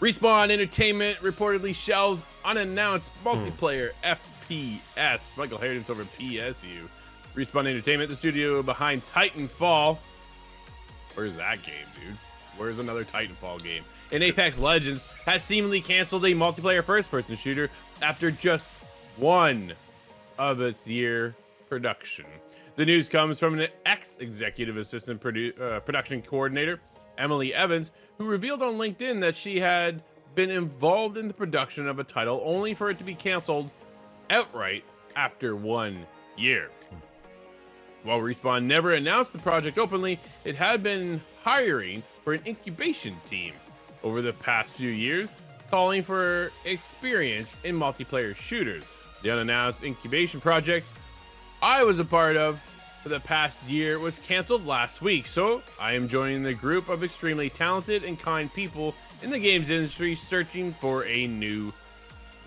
Respawn Entertainment reportedly shelves unannounced multiplayer FPS. Michael Harridan's over PSU. Respawn Entertainment, the studio behind Titanfall. Where's that game, dude? Where's another Titanfall game? And Apex Legends has seemingly canceled a multiplayer first-person shooter after just one of its year production. The news comes from an ex-executive assistant production coordinator, Emily Evans, who revealed on LinkedIn that she had been involved in the production of a title only for it to be canceled outright after 1 year. While Respawn never announced the project openly, it had been hiring for an incubation team over the past few years, calling for experience in multiplayer shooters. The unannounced incubation project I was a part of for the past year was canceled last week, so I am joining the group of extremely talented and kind people in the games industry searching for a new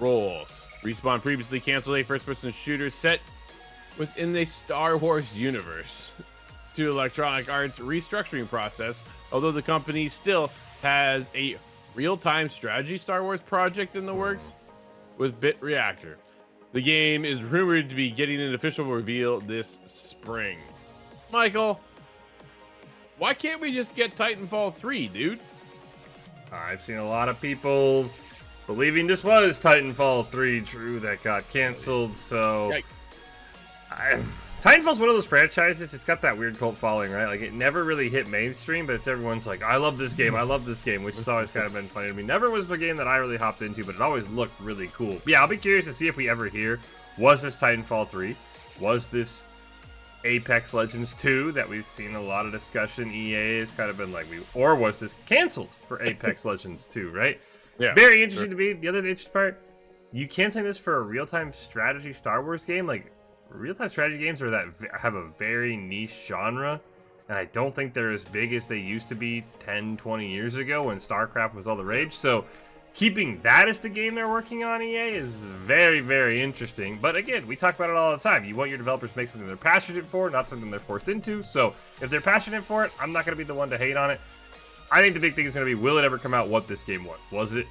role. Respawn previously canceled a first-person shooter set within the Star Wars universe to Electronic Arts restructuring process, although the company still has a real-time strategy Star Wars project in the works with Bit Reactor. The game is rumored to be getting an official reveal this spring. Michael, why can't we just get Titanfall 3, dude? I've seen a lot of people believing this was Titanfall 3 true that got canceled, so Titanfall's one of those franchises, it's got that weird cult following, right? Like, it never really hit mainstream, but it's everyone's like, I love this game, which has always kind of been funny to me. Never was the game that I really hopped into, but it always looked really cool. But yeah, I'll be curious to see if we ever hear, was this Titanfall 3? Was this Apex Legends 2 that we've seen a lot of discussion? EA has kind of been like, or was this canceled for Apex Legends 2, right? Yeah. Very interesting to me. The other interesting part, you canceling this for a real-time strategy Star Wars game, like, real-time strategy games are that have a very niche genre, and I don't think they're as big as they used to be 10, 20 years ago when StarCraft was all the rage. So keeping that as the game they're working on, EA, is very, very interesting. But again, we talk about it all the time. You want your developers to make something they're passionate for, not something they're forced into. So if they're passionate for it, I'm not going to be the one to hate on it. I think the big thing is going to be, will it ever come out what this game was? Was it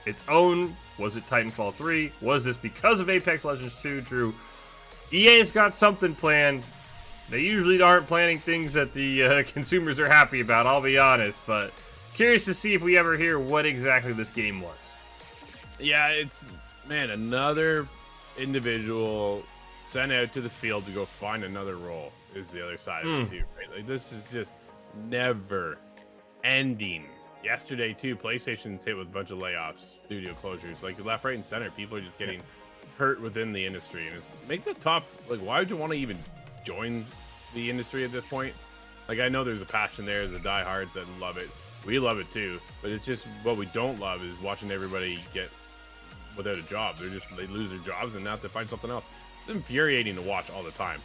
its own? Was it Titanfall 3? Was this because of Apex Legends 2? Drew, EA's got something planned. They usually aren't planning things that the consumers are happy about, I'll be honest, but curious to see if we ever hear what exactly this game was. Yeah, it's, man, another individual sent out to the field to go find another role is the other side of it too, right? Like, this is just never ending. Yesterday too, PlayStation's hit with a bunch of layoffs, studio closures, like left, right, and center. People are just getting hurt within the industry, and it makes it tough. Like, why would you want to even join the industry at this point? Like, I know there's a passion there, there's the diehards that love it. We love it too, but it's just what we don't love is watching everybody get without a job. They lose their jobs and now have to find something else. It's infuriating to watch all the time.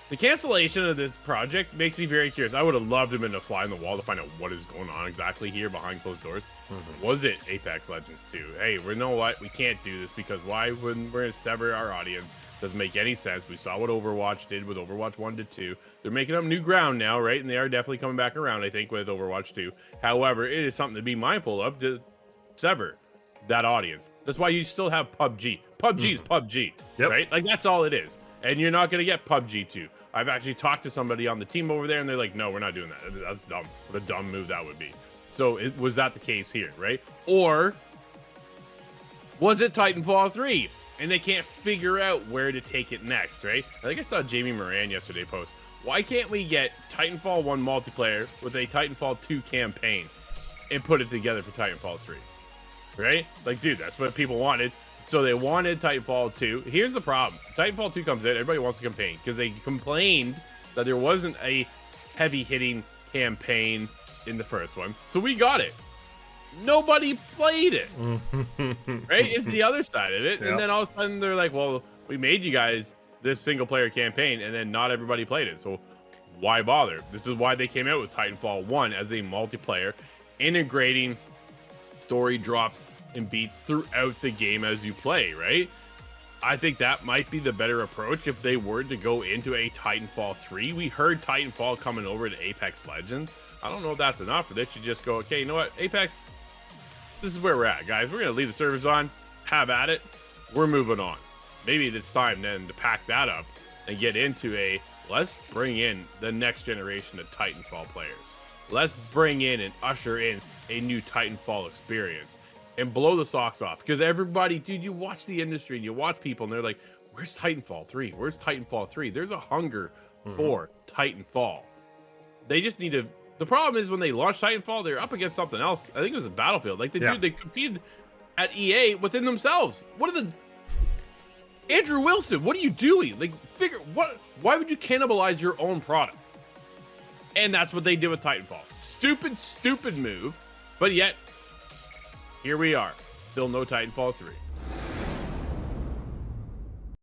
The cancellation of this project makes me very curious. I would have loved him in a fly on the wall to find out what is going on exactly here behind closed doors. Was it Apex Legends 2? Hey, we know what? We can't do this because why wouldn't we're going to sever our audience? Doesn't make any sense. We saw what Overwatch did with Overwatch 1 to 2. They're making up new ground now, right? And they are definitely coming back around, I think, with Overwatch 2. However, it is something to be mindful of to sever that audience. That's why you still have PUBG. PUBG is PUBG, right? Like, that's all it is. And you're not going to get PUBG 2. I've actually talked to somebody on the team over there, and they're like, no, we're not doing that. That's dumb. What a dumb move that would be. So was that the case here, right? Or was it Titanfall 3? And they can't figure out where to take it next, right? I think I saw Jamie Moran yesterday post, why can't we get Titanfall 1 multiplayer with a Titanfall 2 campaign and put it together for Titanfall 3, right? Like, dude, that's what people wanted. So they wanted Titanfall 2. Here's the problem. Titanfall 2 comes in, everybody wants to campaign because they complained that there wasn't a heavy-hitting campaign in the first one. So we got it. Nobody played it, right? It's the other side of it. And then all of a sudden they're like, well, we made you guys this single-player campaign, and then not everybody played it. So why bother? This is why they came out with Titanfall 1 as a multiplayer, integrating story drops and beats throughout the game as you play, right? I think that might be the better approach if they were to go into a Titanfall 3. We heard Titanfall coming over to Apex Legends. I don't know if that's enough, or they should just go, okay, you know what, Apex, this is where we're at, guys. We're gonna leave the servers on, have at it. We're moving on. Maybe it's time then to pack that up and get into let's bring in the next generation of Titanfall players. Let's bring in and usher in a new Titanfall experience and blow the socks off. Because everybody, dude, you watch the industry and you watch people and they're like, where's Titanfall 3? Where's Titanfall 3? There's a hunger for Titanfall. They just need to. The problem is when they launched Titanfall, they're up against something else. I think it was a Battlefield. Like, they competed at EA within themselves. What are the. Andrew Wilson, what are you doing? Like, why would you cannibalize your own product? And that's what they did with Titanfall. Stupid move. But yet, here we are. Still no Titanfall 3.